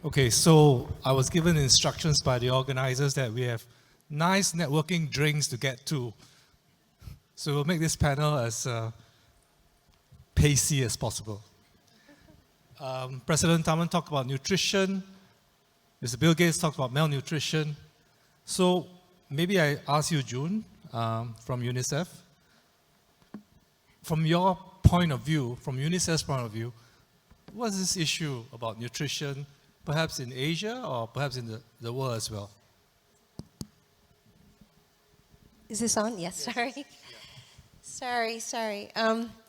Okay, so I was given instructions by the organizers that we have nice networking drinks to get to. So we'll make this panel as pacey as possible. President Taman talked about nutrition. Mr. Bill Gates talked about malnutrition. So maybe I ask you, June, from UNICEF, from your point of view, from UNICEF's point of view, what is this issue about nutrition, perhaps in Asia or perhaps in the world as well? Is this on? Yes, sorry. Yeah. Sorry.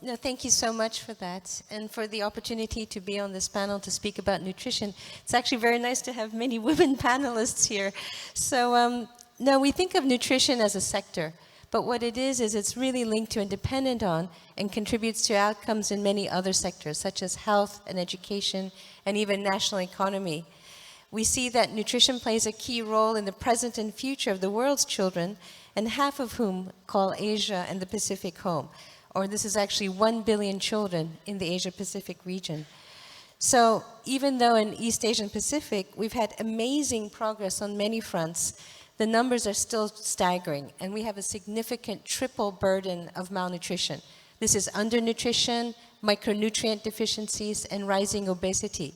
No, thank you so much for that and for the opportunity to be on this panel to speak about nutrition. It's actually very nice to have many women panelists here. So, no, we think of nutrition as a sector, but what it is it's really linked to and dependent on and contributes to outcomes in many other sectors, such as health and education and even national economy. We see that nutrition plays a key role in the present and future of the world's children, and half of whom call Asia and the Pacific home. Or this is actually 1 billion children in the Asia-Pacific region. So even though in East Asian Pacific, we've had amazing progress on many fronts, the numbers are still staggering, and we have a significant triple burden of malnutrition. This is undernutrition, micronutrient deficiencies, and rising obesity.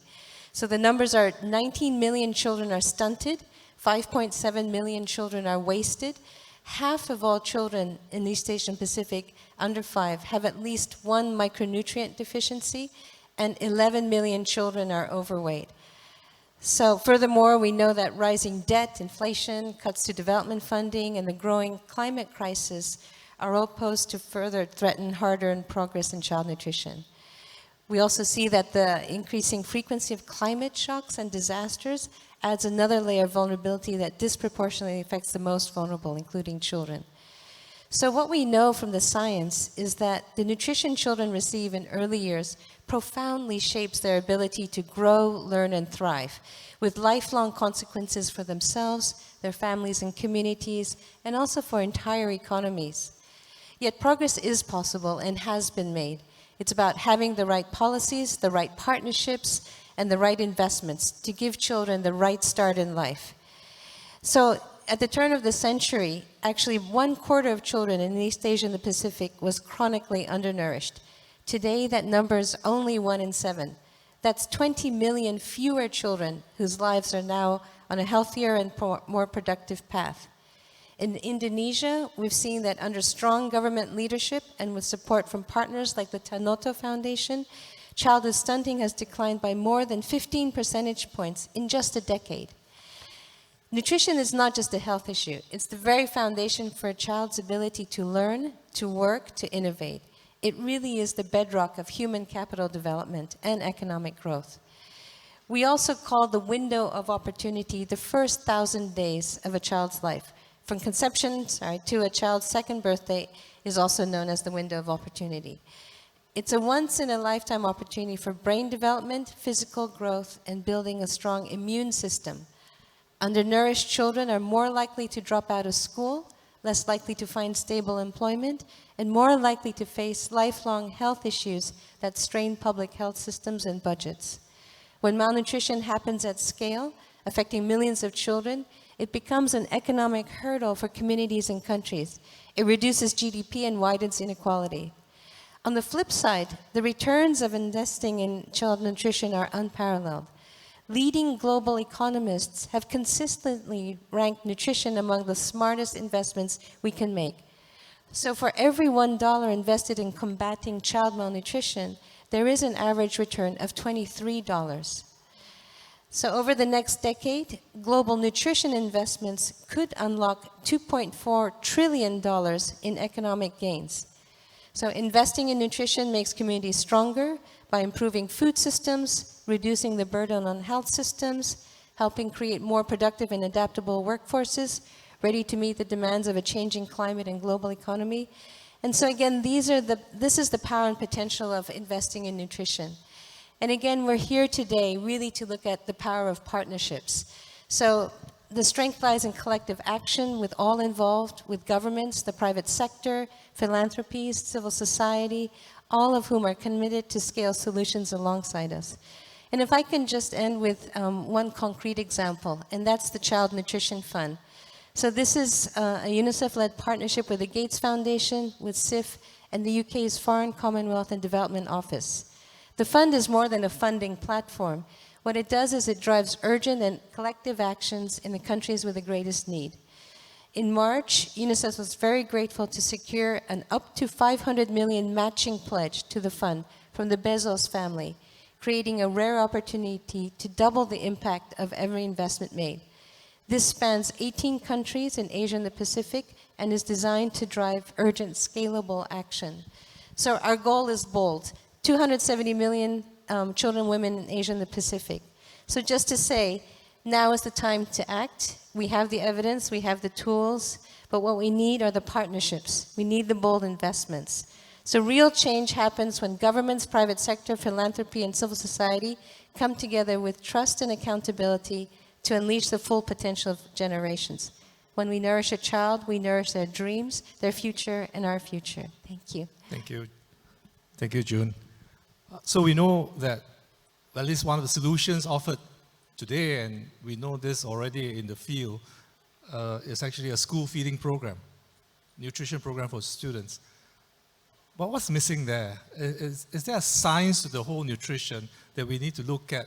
So the numbers are 19 million children are stunted, 5.7 million children are wasted. Half of all children in East Asian Pacific under 5 have at least one micronutrient deficiency, and 11 million children are overweight. So furthermore, we know that rising debt, inflation, cuts to development funding, and the growing climate crisis are all posed to further threaten hard-earned progress in child nutrition. We also see that the increasing frequency of climate shocks and disasters adds another layer of vulnerability that disproportionately affects the most vulnerable, including children. So what we know from the science is that the nutrition children receive in early years profoundly shapes their ability to grow, learn, and thrive, with lifelong consequences for themselves, their families and communities, and also for entire economies. Yet progress is possible and has been made. It's about having the right policies, the right partnerships, and the right investments to give children the right start in life. So at the turn of the century, actually 1/4 of children in East Asia and the Pacific was chronically undernourished. Today, that number is only 1 in 7. That's 20 million fewer children whose lives are now on a healthier and more productive path. In Indonesia, we've seen that under strong government leadership and with support from partners like the Tanoto Foundation, childhood stunting has declined by more than 15 percentage points in just a decade. Nutrition is not just a health issue. It's the very foundation for a child's ability to learn, to work, to innovate. It really is the bedrock of human capital development and economic growth. We also call the window of opportunity the first 1,000 days of a child's life. From conception to a child's second birthday is also known as the window of opportunity. It's a once-in-a-lifetime opportunity for brain development, physical growth, and building a strong immune system. Undernourished children are more likely to drop out of school, less likely to find stable employment, and more likely to face lifelong health issues that strain public health systems and budgets. When malnutrition happens at scale, affecting millions of children, it becomes an economic hurdle for communities and countries. It reduces GDP and widens inequality. On the flip side, the returns of investing in child nutrition are unparalleled. Leading global economists have consistently ranked nutrition among the smartest investments we can make. So for every $1 invested in combating child malnutrition, there is an average return of $23. So over the next decade, global nutrition investments could unlock $2.4 trillion in economic gains. So investing in nutrition makes communities stronger by improving food systems, reducing the burden on health systems, helping create more productive and adaptable workforces, ready to meet the demands of a changing climate and global economy. And so again, this is the power and potential of investing in nutrition. And again, we're here today really to look at the power of partnerships. So the strength lies in collective action with all involved, with governments, the private sector, philanthropies, civil society, all of whom are committed to scale solutions alongside us. And if I can just end with one concrete example, and that's the Child Nutrition Fund. So this is a UNICEF-led partnership with the Gates Foundation, with SIF, and the UK's Foreign, Commonwealth and Development Office. The fund is more than a funding platform. What it does is it drives urgent and collective actions in the countries with the greatest need. In March, UNICEF was very grateful to secure an up to 500 million matching pledge to the fund from the Bezos family, creating a rare opportunity to double the impact of every investment made. This spans 18 countries in Asia and the Pacific and is designed to drive urgent, scalable action. So our goal is bold: 270 million children and women in Asia and the Pacific. So just to say, now is the time to act. We have the evidence, we have the tools, but what we need are the partnerships. We need the bold investments. So real change happens when governments, private sector, philanthropy, and civil society come together with trust and accountability to unleash the full potential of generations. When we nourish a child, we nourish their dreams, their future, and our future. Thank you. Thank you. Thank you, June. So we know that at least one of the solutions offered today, and we know this already in the field, is actually a school feeding program, nutrition program for students. But what's missing there? Is there a science to the whole nutrition that we need to look at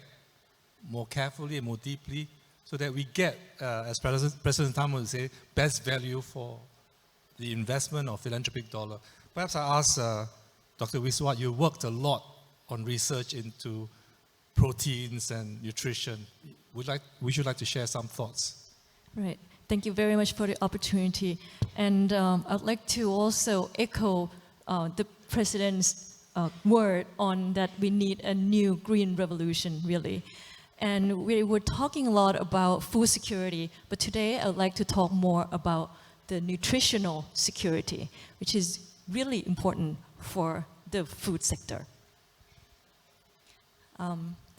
more carefully and more deeply so that we get, as President Tam would say, best value for the investment of philanthropic dollar? Perhaps I ask Dr. Wiswat, you worked a lot on research into proteins and nutrition. Would you like to share some thoughts? Right. Thank you very much for the opportunity. And I'd like to also echo the President's word on that we need a new green revolution, really. And we were talking a lot about food security, but today I would like to talk more about the nutritional security, which is really important for the food sector.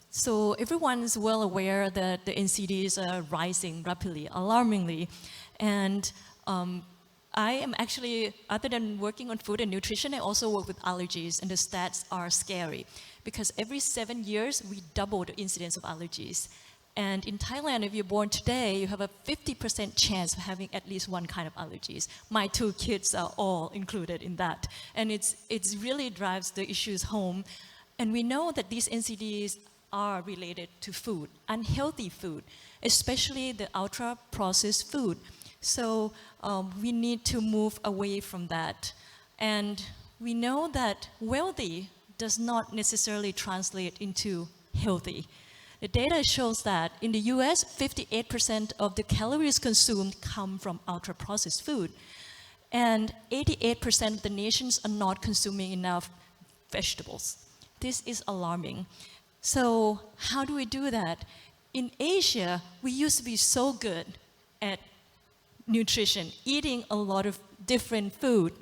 So everyone is well aware that the NCDs are rising rapidly, alarmingly. And I am actually, other than working on food and nutrition, I also work with allergies, and the stats are scary. Because every 7 years, we double the incidence of allergies. And in Thailand, if you're born today, you have a 50% chance of having at least one kind of allergies. My 2 kids are all included in that. And it really drives the issues home. And we know that these NCDs are related to food, unhealthy food, especially the ultra-processed food. So we need to move away from that. And we know that wealthy does not necessarily translate into healthy. The data shows that in the US, 58% of the calories consumed come from ultra-processed food. And 88% of the nations are not consuming enough vegetables. This is alarming. So how do we do that? In Asia, we used to be so good at nutrition, eating a lot of different food.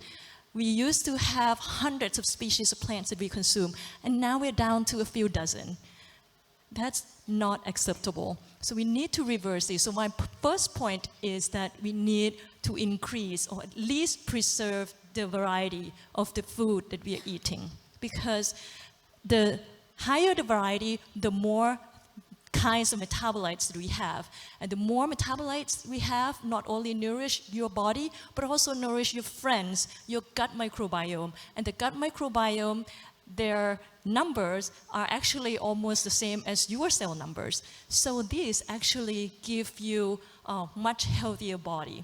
We used to have hundreds of species of plants that we consume, and now we're down to a few dozen. That's not acceptable. So we need to reverse this. So my first point is that we need to increase or at least preserve the variety of the food that we are eating. Because the higher the variety, the more kinds of metabolites that we have. And the more metabolites we have, not only nourish your body, but also nourish your friends, your gut microbiome. And the gut microbiome, their numbers are actually almost the same as your cell numbers. So these actually give you a much healthier body.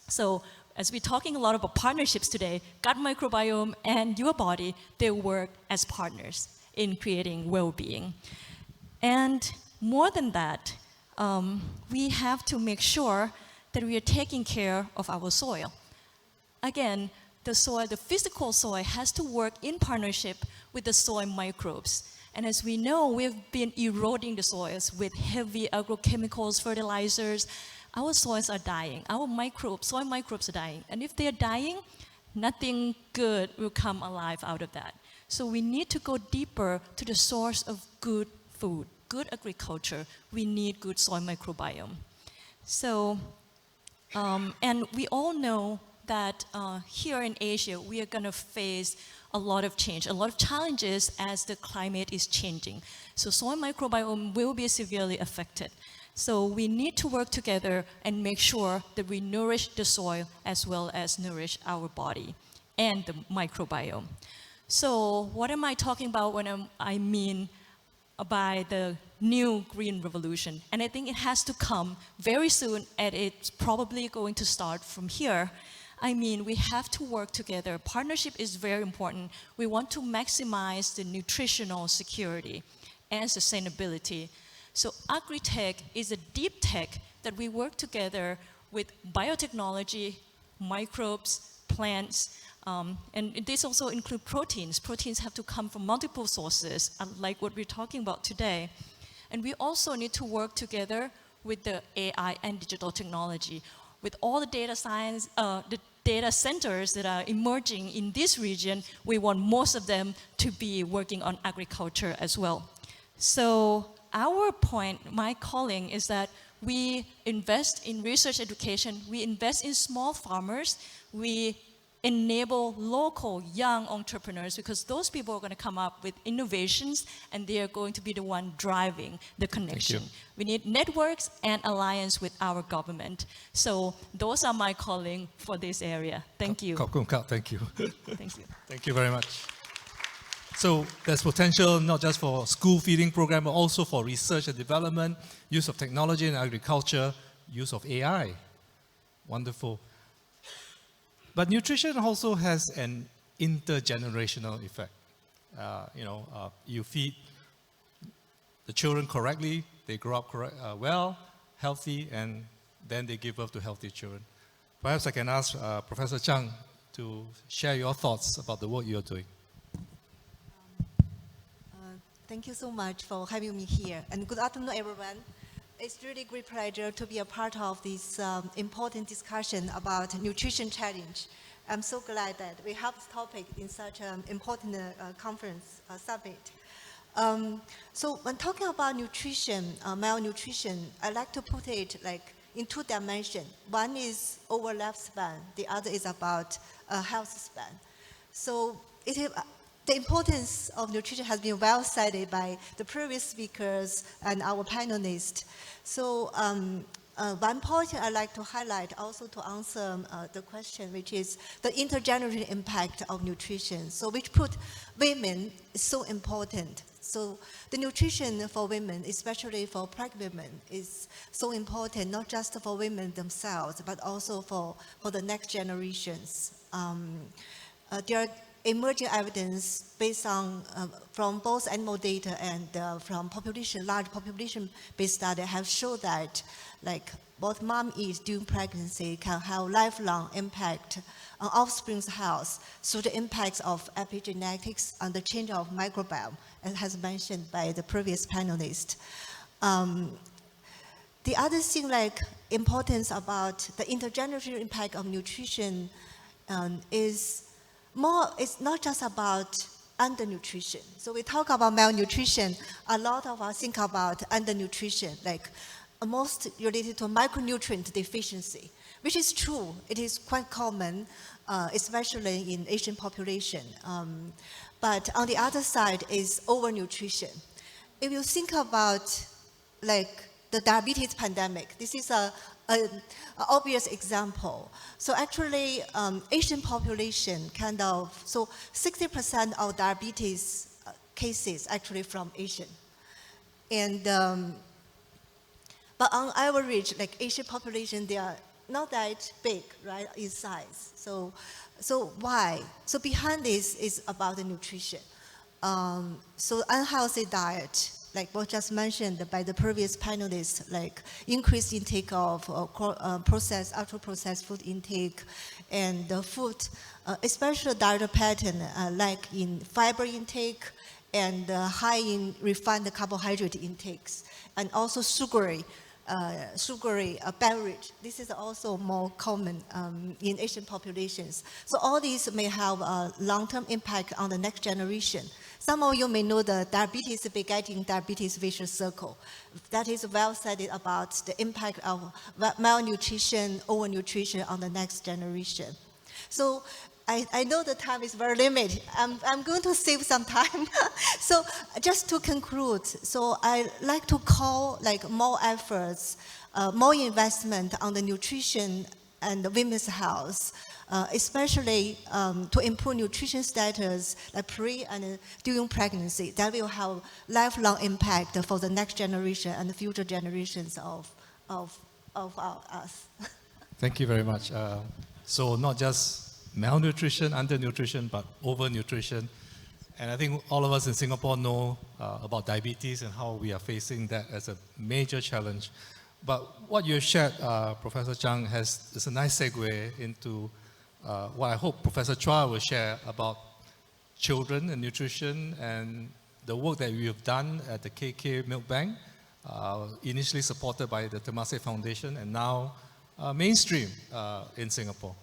So as we're talking a lot about partnerships today, gut microbiome and your body, they work as partners in creating well-being. And more than that, we have to make sure that we are taking care of our soil. Again, the soil, the physical soil, has to work in partnership with the soil microbes. And as we know, we've been eroding the soils with heavy agrochemicals, fertilizers. Our soils are dying. Our soil microbes are dying. And if they're dying, nothing good will come alive out of that. So we need to go deeper to the source of good food, good agriculture. We need good soil microbiome. So, and we all know that here in Asia, we are going to face a lot of change, a lot of challenges as the climate is changing. So soil microbiome will be severely affected. So we need to work together and make sure that we nourish the soil as well as nourish our body and the microbiome. So what am I talking about when I mean by the new green revolution? And I think it has to come very soon, and it's probably going to start from here. I mean, we have to work together. Partnership is very important. We want to maximize the nutritional security and sustainability. So agri-tech is a deep tech that we work together with biotechnology, microbes, plants, and this also includes proteins. Proteins have to come from multiple sources, unlike what we're talking about today. And we also need to work together with the AI and digital technology. With all the data science, the data centers that are emerging in this region, we want most of them to be working on agriculture as well. So our point, my calling, is that we invest in research education, we invest in small farmers, we enable local young entrepreneurs, because those people are going to come up with innovations and they are going to be the one driving the connection. We need networks and alliance with our government. So those are my calling for this area. Thank you. Thank you. Thank you. Thank you very much. So there's potential not just for school feeding program, but also for research and development, use of technology in agriculture, use of AI. Wonderful. But nutrition also has an intergenerational effect. You feed the children correctly, they grow up well, healthy, and then they give birth to healthy children. Perhaps I can ask Professor Chang to share your thoughts about the work you're doing. Thank you so much for having me here. And good afternoon, everyone. It's really a great pleasure to be a part of this important discussion about nutrition challenge. I'm so glad that we have this topic in such an important conference summit. So when talking about nutrition, malnutrition, I like to put it like in two dimensions. One is over lifespan, the other is about health span. So the importance of nutrition has been well cited by the previous speakers and our panelists. So one point I'd like to highlight also to answer the question, which is the intergenerational impact of nutrition. So which put women is so important. So the nutrition for women, especially for pregnant women, is so important, not just for women themselves, but also for the next generations. There are emerging evidence based on from both animal data and from large population-based study have shown that like what mom eats during pregnancy can have lifelong impact on offspring's health through the impacts of epigenetics and the change of microbiome, as has mentioned by the previous panelist. The other thing like importance about the intergenerational impact of nutrition is it's not just about undernutrition. So we talk about malnutrition, a lot of us think about undernutrition, like most related to micronutrient deficiency, which is true. It is quite common, especially in Asian population. But on the other side is overnutrition. If you think about like the diabetes pandemic, this is an obvious example. So actually, Asian population so 60% of diabetes cases actually from Asian. And, but on average, like Asian population, they are not that big, right, in size. So why? So behind this is about the nutrition. So unhealthy diet, like what just mentioned by the previous panelists, like increased intake of ultra-processed food intake, and the food, especially diet pattern, like in fiber intake and high in refined carbohydrate intakes, and also sugary beverage. This is also more common in Asian populations. So all these may have a long-term impact on the next generation. Some of you may know the diabetes begetting diabetes vicious circle. That is well studied about the impact of malnutrition, overnutrition on the next generation. So I know the time is very limited. I'm going to save some time. So just to conclude, so I like to call like more efforts, more investment on the nutrition and the women's health, especially to improve nutrition status like pre and during pregnancy. That will have lifelong impact for the next generation and the future generations of us. Thank you very much. So not just malnutrition, undernutrition, but overnutrition. And I think all of us in Singapore know about diabetes and how we are facing that as a major challenge. But what you shared, Professor Chang, is a nice segue into what I hope Professor Chua will share about children and nutrition and the work that we have done at the KK Milk Bank, initially supported by the Temasek Foundation and now mainstream in Singapore.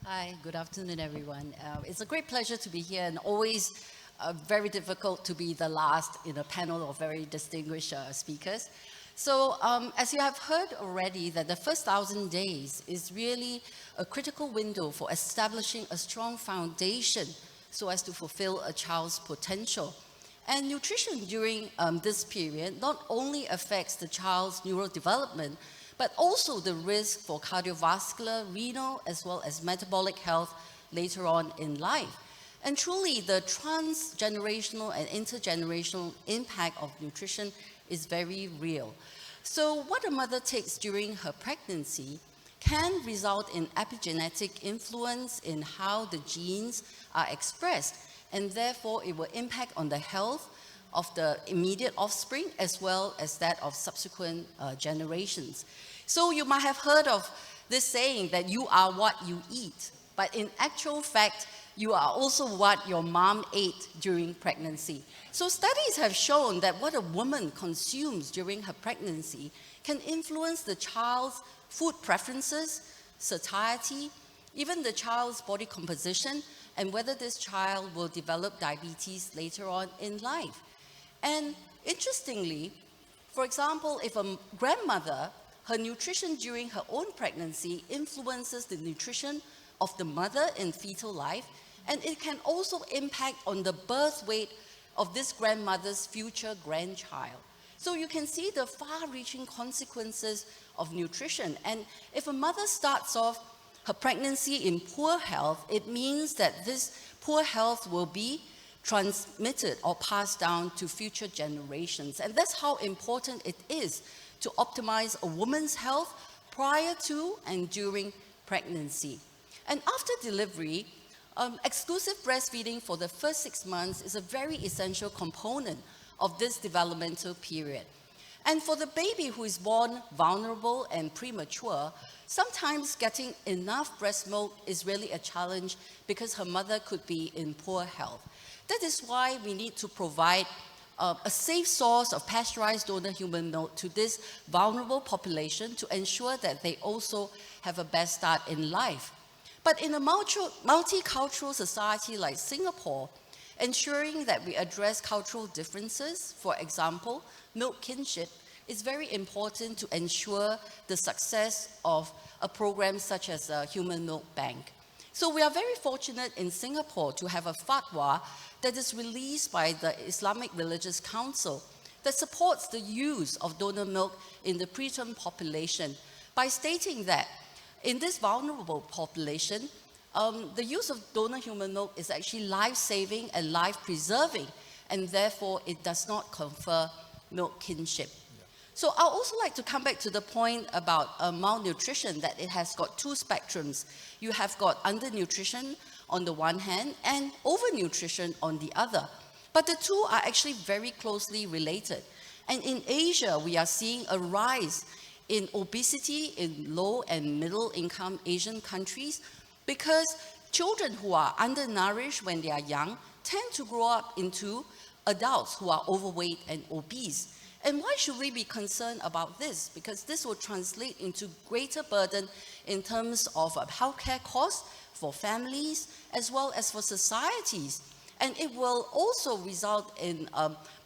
Hi, good afternoon, everyone. It's a great pleasure to be here, and always very difficult to be the last in a panel of very distinguished speakers. So as you have heard already, that the first 1,000 days is really a critical window for establishing a strong foundation so as to fulfill a child's potential. And nutrition during this period not only affects the child's neurodevelopment, but also the risk for cardiovascular, renal, as well as metabolic health later on in life. And truly, the transgenerational and intergenerational impact of nutrition is very real. So what a mother takes during her pregnancy can result in epigenetic influence in how the genes are expressed, and therefore it will impact on the health of the immediate offspring as well as that of subsequent generations. So you might have heard of this saying that you are what you eat, but in actual fact, you are also what your mom ate during pregnancy. So studies have shown that what a woman consumes during her pregnancy can influence the child's food preferences, satiety, even the child's body composition, and whether this child will develop diabetes later on in life. And interestingly, for example, if a grandmother, her nutrition during her own pregnancy influences the nutrition of the mother in fetal life, and it can also impact on the birth weight of this grandmother's future grandchild. So you can see the far-reaching consequences of nutrition. And if a mother starts off her pregnancy in poor health, it means that this poor health will be transmitted or passed down to future generations. And that's how important it is to optimize a woman's health prior to and during pregnancy. And after delivery, exclusive breastfeeding for the first 6 months is a very essential component of this developmental period. And for the baby who is born vulnerable and premature, sometimes getting enough breast milk is really a challenge because her mother could be in poor health. That is why we need to provide a safe source of pasteurized donor human milk to this vulnerable population to ensure that they also have a best start in life. But in a multicultural society like Singapore, ensuring that we address cultural differences, for example, milk kinship, is very important to ensure the success of a program such as a Human Milk Bank. So we are very fortunate in Singapore to have a fatwa that is released by the Islamic Religious Council that supports the use of donor milk in the preterm population by stating that in this vulnerable population, the use of donor human milk is actually life-saving and life-preserving, and therefore it does not confer milk kinship. So I'd also like to come back to the point about malnutrition, that it has got two spectrums. You have got undernutrition on the one hand and overnutrition on the other. But the two are actually very closely related. And in Asia, we are seeing a rise in obesity in low and middle income Asian countries because children who are undernourished when they are young tend to grow up into adults who are overweight and obese. And why should we be concerned about this? Because this will translate into greater burden in terms of healthcare costs for families as well as for societies. And it will also result in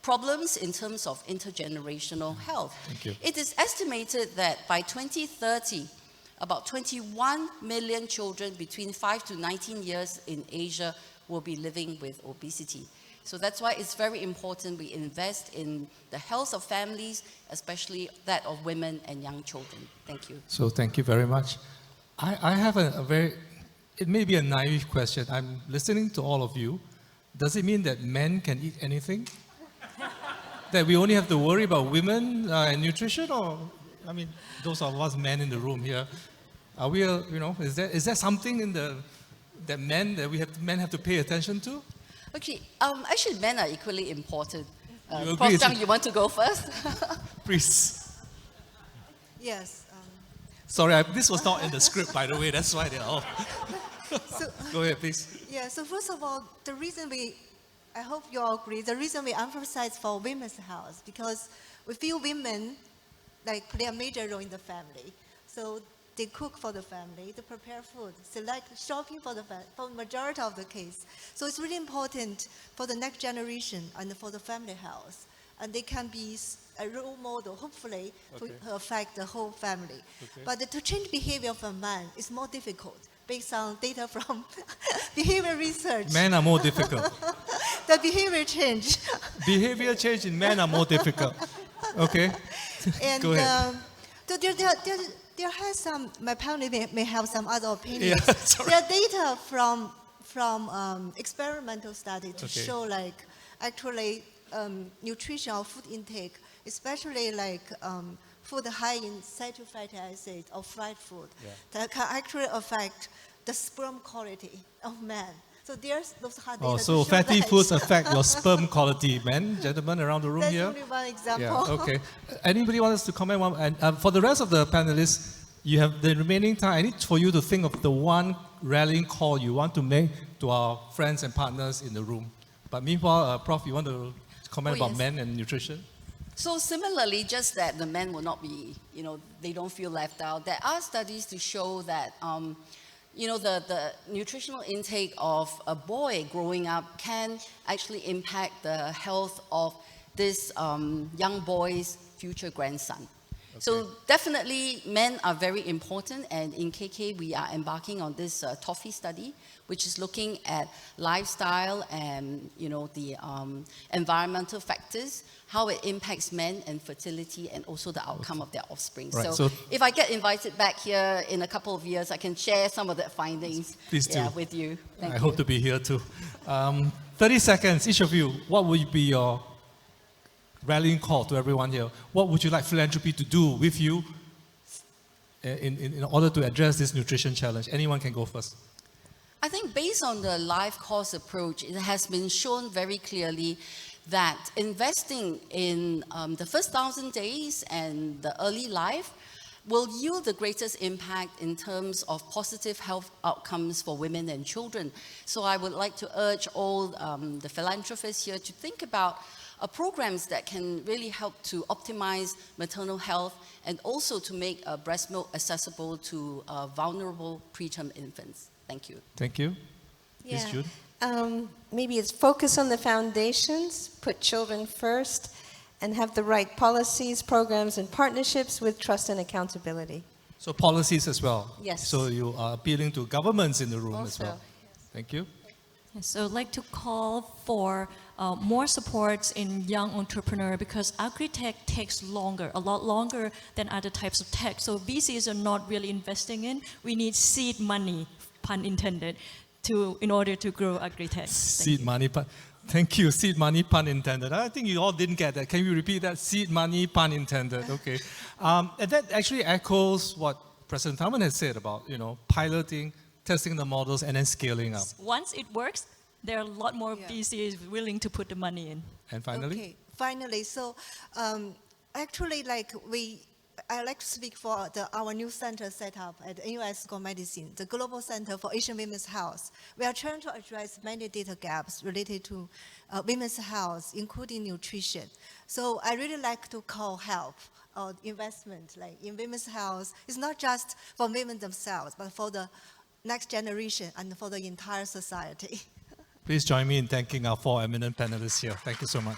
problems in terms of intergenerational health. Thank you. It is estimated that by 2030, about 21 million children between 5 to 19 years in Asia will be living with obesity. So that's why it's very important we invest in the health of families, especially that of women and young children. Thank you. So thank you very much. I have a very, it may be a naive question. I'm listening to all of you. Does it mean that men can eat anything? That we only have to worry about women and nutrition? Or, I mean, those of us men in the room here, are we, is there something in that men have to pay attention to? Okay, actually men are equally important. You Prof. agree? Zhang, you want to go first? Please. Yes. Sorry, this was not in the script, by the way. That's why they're all. Go ahead, please. Yeah, so first of all, the reason I hope you all agree, the reason we emphasize for women's health, because we feel women play a major role in the family. So they cook for the family, they prepare food, select shopping for the majority of the case. So it's really important for the next generation and for the family health. And they can be a role model, hopefully, to affect the whole family. Okay. But to change behavior of a man is more difficult based on data from behavior research. Men are more difficult. The behavior change. Behavior change in men are more difficult. Okay. And go ahead. There has some, my panel may have some other opinions. Yeah, there are data from experimental study to show actually nutrition or food intake, especially food high in saturated fatty acids or fried food, that can actually affect the sperm quality of men. So there's those hard data. So to show fatty that. foods affect your sperm quality, men, gentlemen around the room That's here. only one example. Yeah, okay. Anybody wants to comment? And for the rest of the panelists, you have the remaining time. I need for you to think of the one rallying call you want to make to our friends and partners in the room. But meanwhile, Prof, you want to comment about men and nutrition? So similarly, just that the men will not be, they don't feel left out. There are studies to show that, the nutritional intake of a boy growing up can actually impact the health of this young boy's future grandson. Okay. So definitely men are very important, and in KK we are embarking on this TOFI study, which is looking at lifestyle and the environmental factors, how it impacts men and fertility, and also the outcome of their offspring. Right. So if I get invited back here in a couple of years, I can share some of the findings with you. Thank you. I hope to be here too. 30 seconds, each of you, what would be your rallying call to everyone here? What would you like philanthropy to do with you in order to address this nutrition challenge? Anyone can go first. I think based on the life course approach, it has been shown very clearly that investing in the first 1,000 days and the early life will yield the greatest impact in terms of positive health outcomes for women and children. So I would like to urge all the philanthropists here to think about programs that can really help to optimize maternal health and also to make breast milk accessible to vulnerable preterm infants. Thank you. Thank you. Ms. June? Maybe it's focus on the foundations, put children first, and have the right policies, programs, and partnerships with trust and accountability. So policies as well. Yes. So you are appealing to governments in the room as Also, well. yes. Thank you. So I'd like to call for more supports in young entrepreneur, because agri-tech takes longer, a lot longer than other types of tech. So VCs are not really investing in. We need seed money, pun intended, in order to grow agri-tech. Seed money, thank you. Seed money, pun intended. I think you all didn't get that. Can you repeat that? Seed money, pun intended. Okay. And that actually echoes what President Tharman has said about, piloting, testing the models, and then scaling up. Once it works, there are a lot more VCs willing to put the money in. And finally? Okay, finally. So actually, I like to speak for our new center set up at NUS School of Medicine, the Global Center for Asian Women's Health. We are trying to address many data gaps related to women's health, including nutrition. So I really like to call help or investment in women's health. It's not just for women themselves, but for the next generation and for the entire society. Please join me in thanking our 4 eminent panelists here. Thank you so much.